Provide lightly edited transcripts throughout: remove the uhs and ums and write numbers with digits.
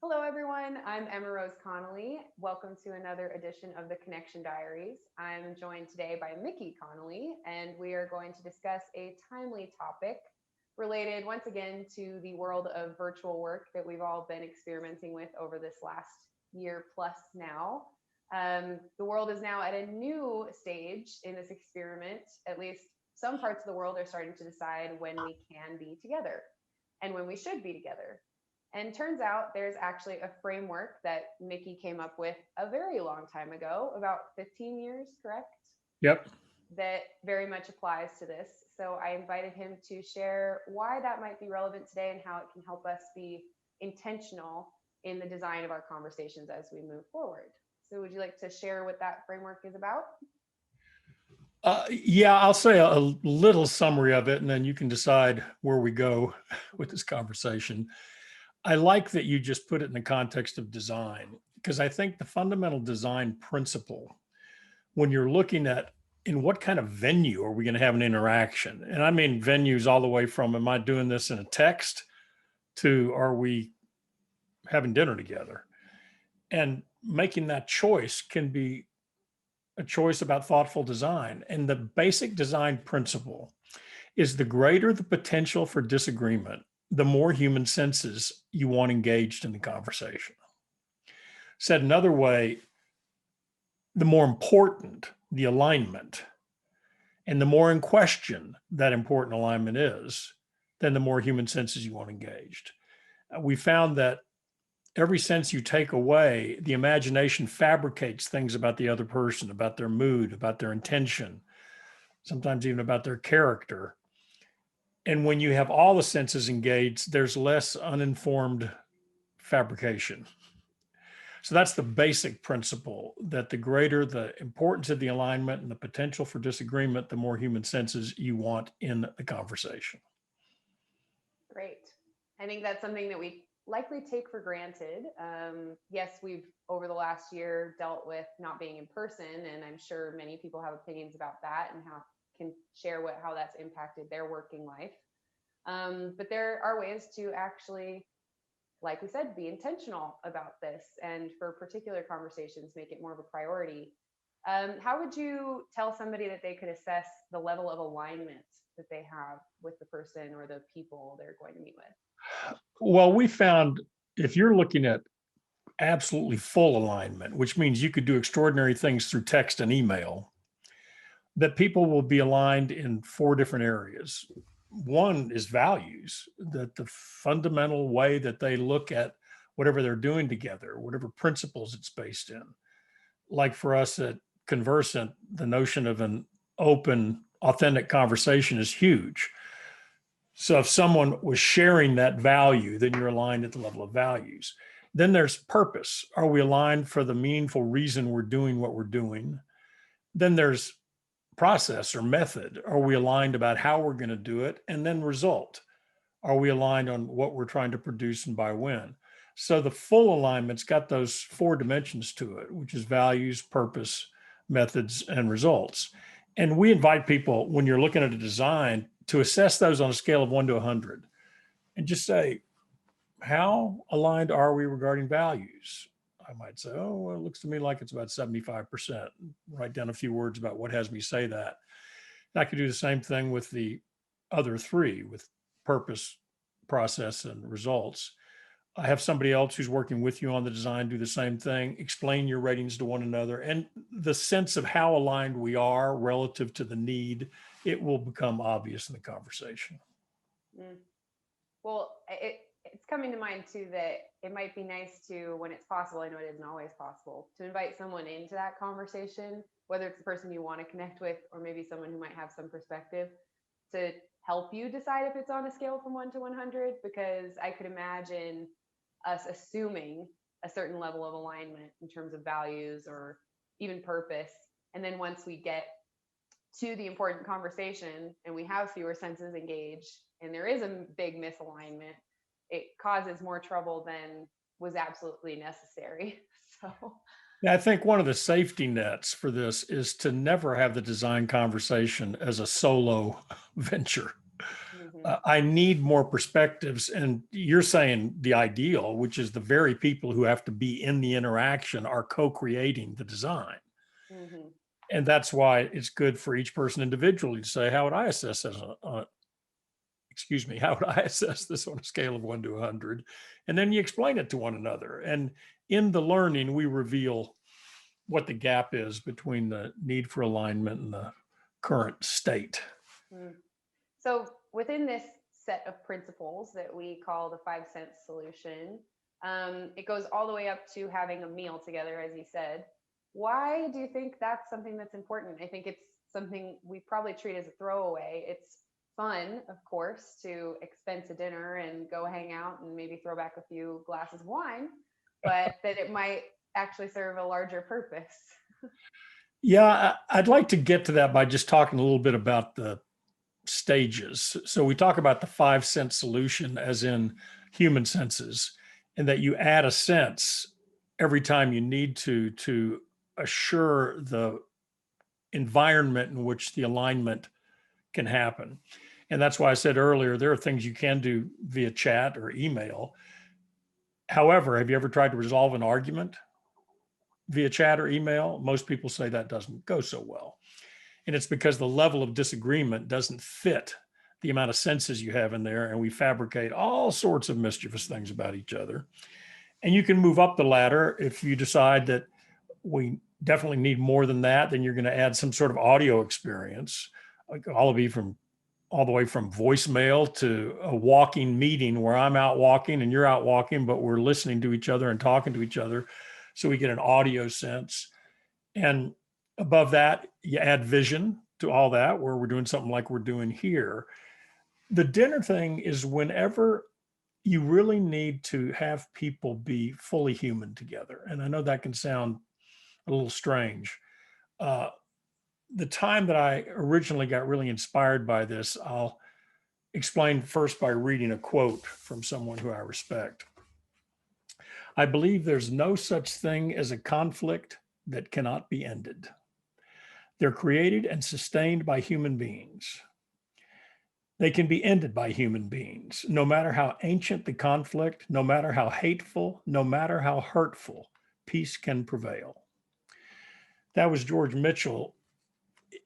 Hello, everyone. I'm Emma Rose Connolly. Welcome to another edition of the Connection Diaries. I'm joined today by Mickey Connolly, and we are going to discuss a timely topic related once again to the world of virtual work that we've all been experimenting with over this last year plus now. The world is now at a new stage in this experiment. At least some parts of the world are starting to decide when we can be together and when we should be together. And turns out there's actually a framework that Mickey came up with a very long time ago, about 15 years, correct? Yep. That very much applies to this. So I invited him to share why that might be relevant today and how it can help us be intentional in the design of our conversations as we move forward. So, would you like to share what that framework is about? Yeah, I'll say a little summary of it, and then you can decide where we go with this conversation. I like that you just put it in the context of design, because I think the fundamental design principle, when you're looking at in what kind of venue are we going to have an interaction, and I mean venues all the way from am I doing this in a text to are we having dinner together, and making that choice can be a choice about thoughtful design. And the basic design principle is the greater the potential for disagreement, the more human senses you want engaged in the conversation. Said another way, the more important the alignment and the more in question that important alignment is, then the more human senses you want engaged. We found that every sense you take away, the imagination fabricates things about the other person, about their mood, about their intention, sometimes even about their character. And when you have all the senses engaged, there's less uninformed fabrication. So that's the basic principle, that the greater the importance of the alignment and the potential for disagreement, the more human senses you want in the conversation. Great. I think that's something that we likely take for granted. Yes, we've over the last year dealt with not being in person, and I'm sure many people have opinions about that and how can share how that's impacted their working life. But there are ways to actually, like we said, be intentional about this, and for particular conversations, make it more of a priority. How would you tell somebody that they could assess the level of alignment that they have with the person or the people they're going to meet with? Well, we found if you're looking at absolutely full alignment, which means you could do extraordinary things through text and email, that people will be aligned in four different areas. One is values, that the fundamental way that they look at whatever they're doing together, whatever principles it's based in. Like for us at Conversant, the notion of an open, authentic conversation is huge. So if someone was sharing that value, then you're aligned at the level of values. Then there's purpose. Are we aligned for the meaningful reason we're doing what we're doing? Then there's process or method. Are we aligned about how we're going to do it? And then result. Are we aligned on what we're trying to produce and by when? So the full alignment's got those four dimensions to it, which is values, purpose, methods, and results. And we invite people, when you're looking at a design, to assess those on a scale of 1 to 100 and just say, how aligned are we regarding values? I might say, oh, well, it looks to me like it's about 75%. Write down a few words about what has me say that. And I could do the same thing with the other three, with purpose, process, and results. I have somebody else who's working with you on the design do the same thing, explain your ratings to one another, and the sense of how aligned we are relative to the need, it will become obvious in the conversation. Mm. Well, it's coming to mind too that it might be nice to, when it's possible, I know it isn't always possible, to invite someone into that conversation, whether it's the person you want to connect with or maybe someone who might have some perspective to help you decide if it's on a scale from 1 to 100. Because I could imagine us assuming a certain level of alignment in terms of values or even purpose. And then once we get to the important conversation and we have fewer senses engaged and there is a big misalignment, it causes more trouble than was absolutely necessary. So, Yeah, I think one of the safety nets for this is to never have the design conversation as a solo venture. I need more perspectives. And you're saying the ideal, which is the very people who have to be in the interaction are co-creating the design. Mm-hmm. And that's why it's good for each person individually to say, how would I assess this how would I assess this on a scale of 1 to 100? And then you explain it to one another. And in the learning, we reveal what the gap is between the need for alignment and the current state. Mm. So within this set of principles that we call the 5 cent solution, it goes all the way up to having a meal together, as you said. Why do you think that's something that's important? I think it's something we probably treat as a throwaway. It's fun, of course, to expense a dinner and go hang out and maybe throw back a few glasses of wine, but that it might actually serve a larger purpose. Yeah, I'd like to get to that by just talking a little bit about the stages. So we talk about the 5 cent solution as in human senses, and that you add a sense every time you need to assure the environment in which the alignment can happen. And that's why I said earlier, there are things you can do via chat or email. However, have you ever tried to resolve an argument via chat or email? Most people say that doesn't go so well. And it's because the level of disagreement doesn't fit the amount of senses you have in there. And we fabricate all sorts of mischievous things about each other. And you can move up the ladder if you decide that we definitely need more than that, then you're going to add some sort of audio experience, like all the way from voicemail to a walking meeting where I'm out walking and you're out walking, but we're listening to each other and talking to each other. So we get an audio sense. And above that, you add vision to all that, where we're doing something like we're doing here. The dinner thing is whenever you really need to have people be fully human together. And I know that can sound a little strange. Uh, the time that I originally got really inspired by this, I'll explain first by reading a quote from someone who I respect. I believe there's no such thing as a conflict that cannot be ended. They're created and sustained by human beings. They can be ended by human beings, no matter how ancient the conflict, no matter how hateful, no matter how hurtful, peace can prevail. That was George Mitchell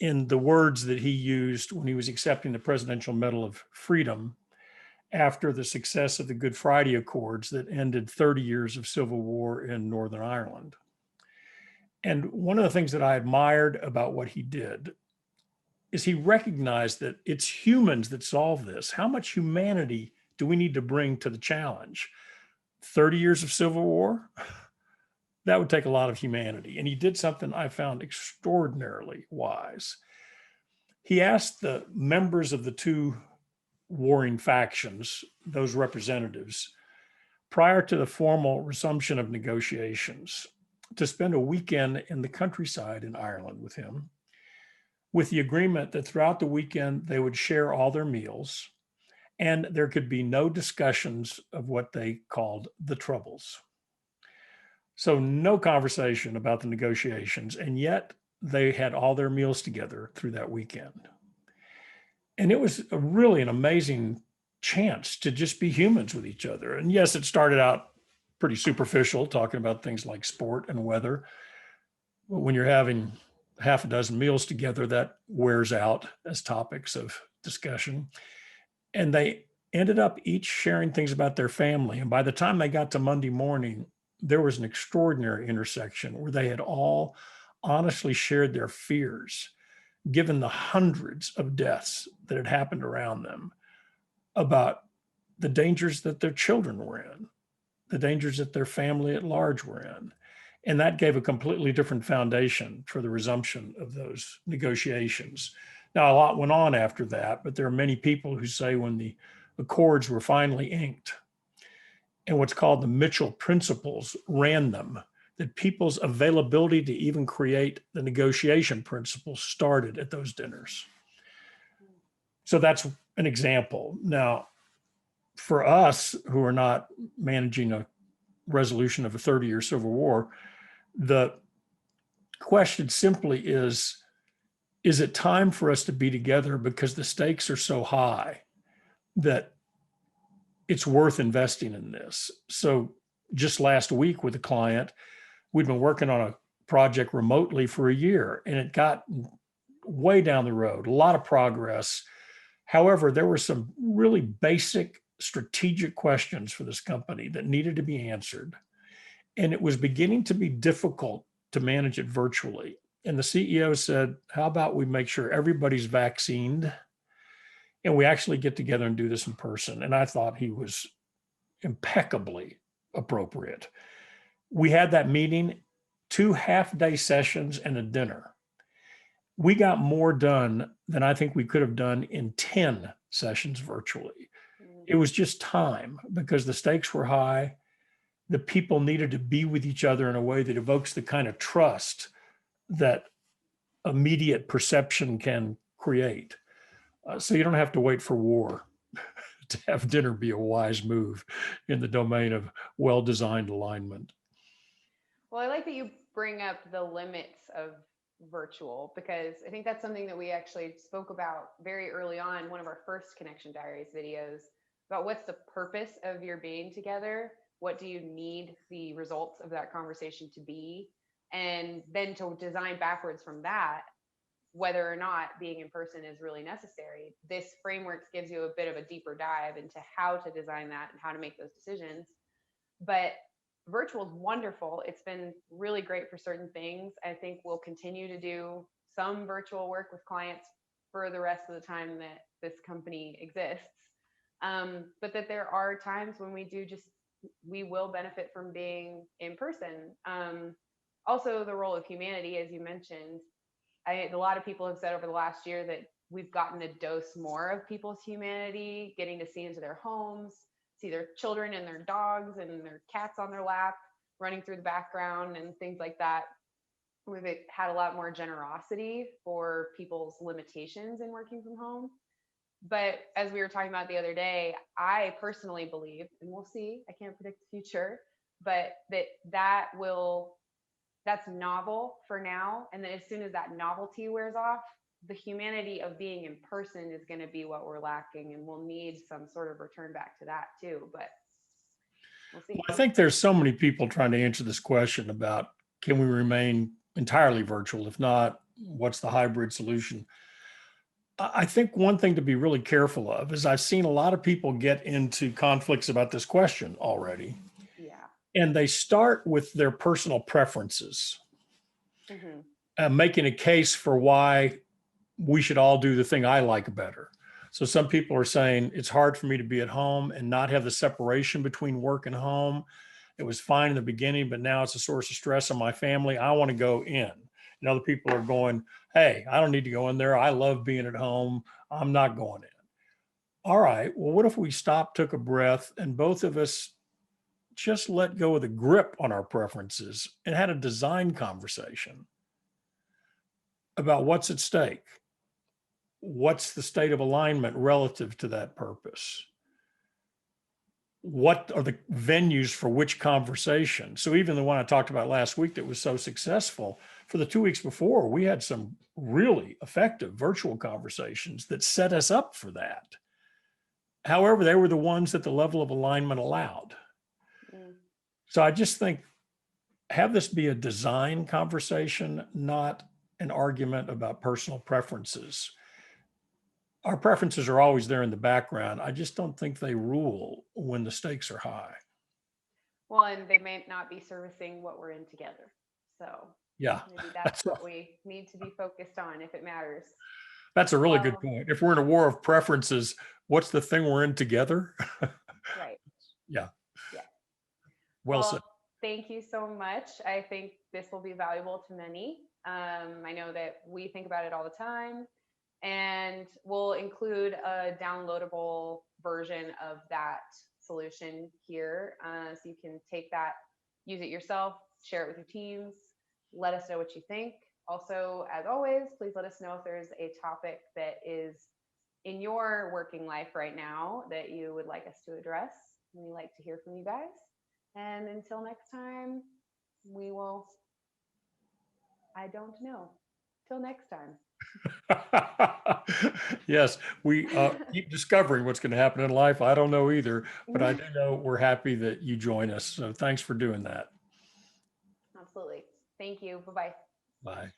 in the words that he used when he was accepting the Presidential Medal of Freedom after the success of the Good Friday Accords that ended 30 years of civil war in Northern Ireland. And one of the things that I admired about what he did is he recognized that it's humans that solve this. How much humanity do we need to bring to the challenge? 30 years of civil war? That would take a lot of humanity. And he did something I found extraordinarily wise. He asked the members of the two warring factions, those representatives, prior to the formal resumption of negotiations, to spend a weekend in the countryside in Ireland with him, with the agreement that throughout the weekend they would share all their meals and there could be no discussions of what they called the troubles. So no conversation about the negotiations, and yet they had all their meals together through that weekend. And it was really an amazing chance to just be humans with each other. And yes, it started out pretty superficial, talking about things like sport and weather. But when you're having half a dozen meals together, that wears out as topics of discussion. And they ended up each sharing things about their family. And by the time they got to Monday morning, there was an extraordinary intersection where they had all honestly shared their fears, given the hundreds of deaths that had happened around them, about the dangers that their children were in, the dangers that their family at large were in. And that gave a completely different foundation for the resumption of those negotiations. Now, a lot went on after that, but there are many people who say when the accords were finally inked and what's called the Mitchell principles ran them, that people's availability to even create the negotiation principles started at those dinners. So that's an example. Now, for us who are not managing a resolution of a 30-year civil war, the question simply is it time for us to be together because the stakes are so high that it's worth investing in this. So just last week with a client, we'd been working on a project remotely for a year, and it got way down the road, a lot of progress. However, there were some really basic strategic questions for this company that needed to be answered. And it was beginning to be difficult to manage it virtually. And the CEO said, how about we make sure everybody's vaccinated and we actually get together and do this in person? And I thought he was impeccably appropriate. We had that meeting, 2 half-day sessions and a dinner. We got more done than I think we could have done in 10 sessions virtually. It was just time because the stakes were high. The people needed to be with each other in a way that evokes the kind of trust that immediate perception can create. So you don't have to wait for war to have dinner be a wise move in the domain of well-designed alignment. Well, I like that you bring up the limits of virtual, because I think that's something that we actually spoke about very early on, one of our first Connection Diaries videos, about what's the purpose of your being together, what do you need the results of that conversation to be, and then to design backwards from that whether or not being in person is really necessary. This framework gives you a bit of a deeper dive into how to design that and how to make those decisions. But virtual is wonderful. It's been really great for certain things. I think we'll continue to do some virtual work with clients for the rest of the time that this company exists. But that there are times when we will benefit from being in person. Also, the role of humanity, as you mentioned, a lot of people have said over the last year that we've gotten a dose more of people's humanity, getting to see into their homes, see their children and their dogs and their cats on their lap running through the background and things like that. We've had a lot more generosity for people's limitations in working from home. But as we were talking about the other day, I personally believe, and we'll see, I can't predict the future, but that's novel for now. And then as soon as that novelty wears off, the humanity of being in person is going to be what we're lacking. And we'll need some sort of return back to that too. But we'll see. Well, I think there's so many people trying to answer this question about can we remain entirely virtual? If not, what's the hybrid solution? I think one thing to be really careful of is I've seen a lot of people get into conflicts about this question already. Yeah. And they start with their personal preferences, making a case for why we should all do the thing I like better. So some people are saying it's hard for me to be at home and not have the separation between work and home. It was fine in the beginning, but now it's a source of stress on my family. I want to go in. And other people are going, hey, I don't need to go in there. I love being at home. I'm not going in. All right, well, what if we stopped, took a breath, and both of us just let go of the grip on our preferences and had a design conversation about what's at stake? What's the state of alignment relative to that purpose? What are the venues for which conversation? So even the one I talked about last week that was so successful, for the 2 weeks before, we had some really effective virtual conversations that set us up for that. However, they were the ones that the level of alignment allowed. So I just think have this be a design conversation, not an argument about personal preferences. Our preferences are always there in the background. I just don't think they rule when the stakes are high. Well, and they may not be servicing what we're in together. So yeah, maybe that's what we need to be focused on if it matters. That's a really good point. If we're in a war of preferences, what's the thing we're in together? Right. Yeah. Yeah. Well said. Thank you so much. I think this will be valuable to many. I know that we think about it all the time, and we'll include a downloadable version of that solution here. So you can take that, use it yourself, share it with your teams, let us know what you think. Also, as always, please let us know if there's a topic that is in your working life right now that you would like us to address. We like to hear from you guys. And until next time, I don't know. Till next time. Yes, we keep discovering what's going to happen in life. I don't know either, but I do know we're happy that you join us. So thanks for doing that. Absolutely. Thank you. Bye-bye. Bye.